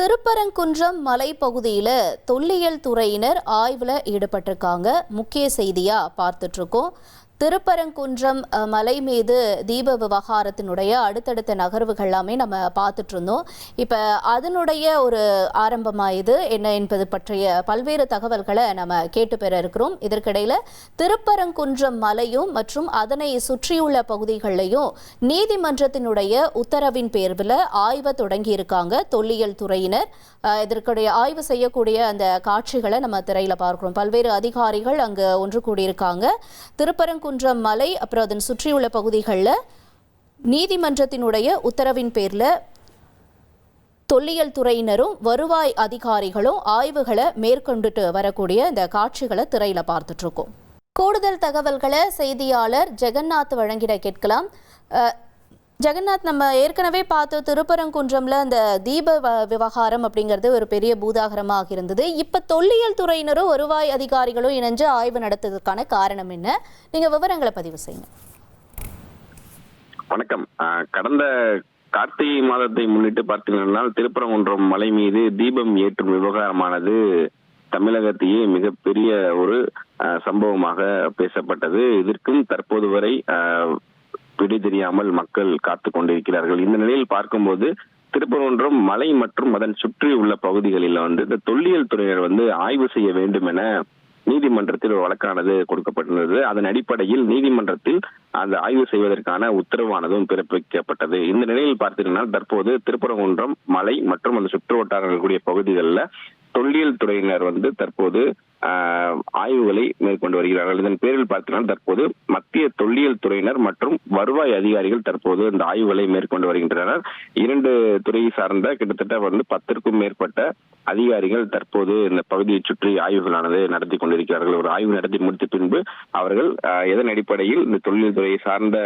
திருப்பரங்குன்றம் மலைப்பகுதியில் தொல்லியல் துறையினர் ஆய்வில் ஈடுபட்டிருக்காங்க. முக்கிய செய்தியாக பார்த்துட்டு இருக்கோம். திருப்பரங்குன்றம் மலை மீது தீப விவகாரத்தினுடைய அடுத்தடுத்த நகர்வுகள் எல்லாமே நம்ம பார்த்துட்டு இருந்தோம். இப்போ அதனுடைய ஒரு ஆரம்பமாக இது என்ன என்பது பற்றிய பல்வேறு தகவல்களை நம்ம கேட்டு பெற இருக்கிறோம். இதற்கிடையில் திருப்பரங்குன்றம் மலையும் மற்றும் அதனை சுற்றியுள்ள பகுதிகளிலையும் நீதிமன்றத்தினுடைய உத்தரவின் பேரில் ஆய்வை தொடங்கி இருக்காங்க தொல்லியல் துறையினர். இதற்குடைய ஆய்வு செய்யக்கூடிய அந்த காட்சிகளை நம்ம திரையில் பார்க்கிறோம். பல்வேறு அதிகாரிகள் அங்கு ஒன்று கூடியிருக்காங்க. திருப்பரங்குன்றம் மலை அப்புறம் அதன் சுற்றியுள்ள பகுதிகளில் நீதிமன்றத்தினுடைய உத்தரவின் பேரில் தொல்லியல் துறையினரும் வருவாய் அதிகாரிகளும் ஆய்வுகளை மேற்கொண்டுட்டு வரக்கூடிய இந்த காட்சிகளை திரையில் பார்த்துட்டு இருக்கோம். கூடுதல் தகவல்களை செய்தியாளர் ஜெகநாத் வழங்கிட கேட்கலாம். ஜெகநாத், நம்ம ஏற்கனவே பார்த்து திருப்பரங்குன்றம்ல அந்த தீப விவகாரம் அப்படிங்கிறது ஒரு பெரிய பூதாகரமாக இருந்தது. இப்ப தொல்லியல் துறையினரும் வருவாய் அதிகாரிகளும் இணைஞ்சு ஆய்வு நடத்துவதற்கான காரணம் என்ன? நீங்க விவரங்களை பதிவு செய்யுங்க. வணக்கம். கடந்த கார்த்திகை மாதத்தை முன்னிட்டு பார்த்தீங்கன்னா திருப்பரங்குன்றம் மலை மீது தீபம் ஏற்றும் விவகாரமானது தமிழகத்தையே மிகப்பெரிய ஒரு சம்பவமாக பேசப்பட்டது. இதற்கும் தற்போது வரை பிடி தெரியாமல் மக்கள் காத்து கொண்டிருக்கிறார்கள். இந்த நிலையில் பார்க்கும்போது திருப்பரங்குன்றம் மலை மற்றும் அதன் சுற்றி உள்ள பகுதிகளில் இந்த தொல்லியல் துறையினர் ஆய்வு செய்ய வேண்டும் என நீதிமன்றத்தில் ஒரு வழக்கானது கொடுக்கப்பட்டுள்ளது. அதன் அடிப்படையில் நீதிமன்றத்தில் அந்த ஆய்வு செய்வதற்கான உத்தரவானதும் பிறப்பிக்கப்பட்டது. இந்த நிலையில் பார்த்தீங்கன்னா தற்போது திருப்பரங்குன்றம் மலை மற்றும் அந்த சுற்று வட்டாரங்கள் கூடிய பகுதிகளில் தொல்லியல் துறையினர் தற்போது ஆய்வுகளை மேற்கொண்டு வருகிறார்கள். இதன் பேரில் பார்த்தீங்கன்னா தற்போது மத்திய தொல்லியல் துறையினர் மற்றும் வருவாய் அதிகாரிகள் தற்போது இந்த ஆய்வுகளை மேற்கொண்டு வருகின்றனர். 2 துறையை சார்ந்த கிட்டத்தட்ட 10க்கும் மேற்பட்ட அதிகாரிகள் தற்போது இந்த பகுதியை சுற்றி ஆய்வுகளானது நடத்தி கொண்டிருக்கிறார்கள். ஒரு ஆய்வு நடத்தி முடித்த பின்பு அவர்கள் எதன் அடிப்படையில் இந்த தொல்லியல் துறையை சார்ந்த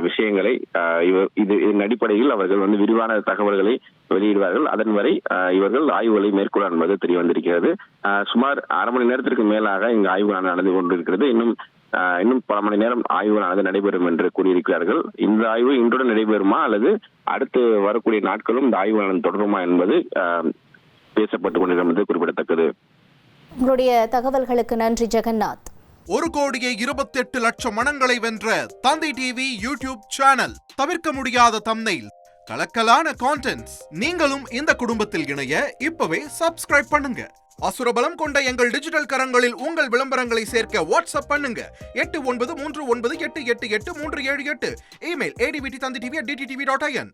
விஷயங்களை இதன் அடிப்படையில் அவர்கள் விரிவான தகவல்களை வெளியிடுவார்கள். அதன் வரை இவர்கள் ஆய்வுகளை மேற்கொள்ள என்பது தெரிய வந்திருக்கிறது. சுமார் அரை மணி நேரத்திற்கு மேலாக இங்கு ஆய்வுகள் நடந்து கொண்டிருக்கிறது. இன்னும் பல மணி நேரம் ஆய்வுகளானது நடைபெறும் என்று கூறியிருக்கிறார்கள். இந்த ஆய்வு இன்றுடன் நடைபெறுமா அல்லது அடுத்து வரக்கூடிய நாட்களும் இந்த ஆய்வுகளானது தொடருமா என்பது பேசப்பட்டுக் கொண்டிருப்பது குறிப்பிடத்தக்கது. உங்களுடைய தகவல்களுக்கு நன்றி ஜெகநாத். 1,28,00,000 மனங்களை வென்ற தந்தி டிவி யூடியூப் சேனல். தவிர்க்க முடியாத தம்ப்நெயில், கலக்கலான கான்டென்ட்ஸ். நீங்களும் இந்த குடும்பத்தில் இணைய இப்பவே சப்ஸ்கிரைப் பண்ணுங்க. அசுரபலம் கொண்ட எங்கள் டிஜிட்டல் கரங்களில் உங்கள் விளம்பரங்களை சேர்க்க வாட்ஸ்அப் பண்ணுங்க. 8939888838. Email advttv@dttv.in.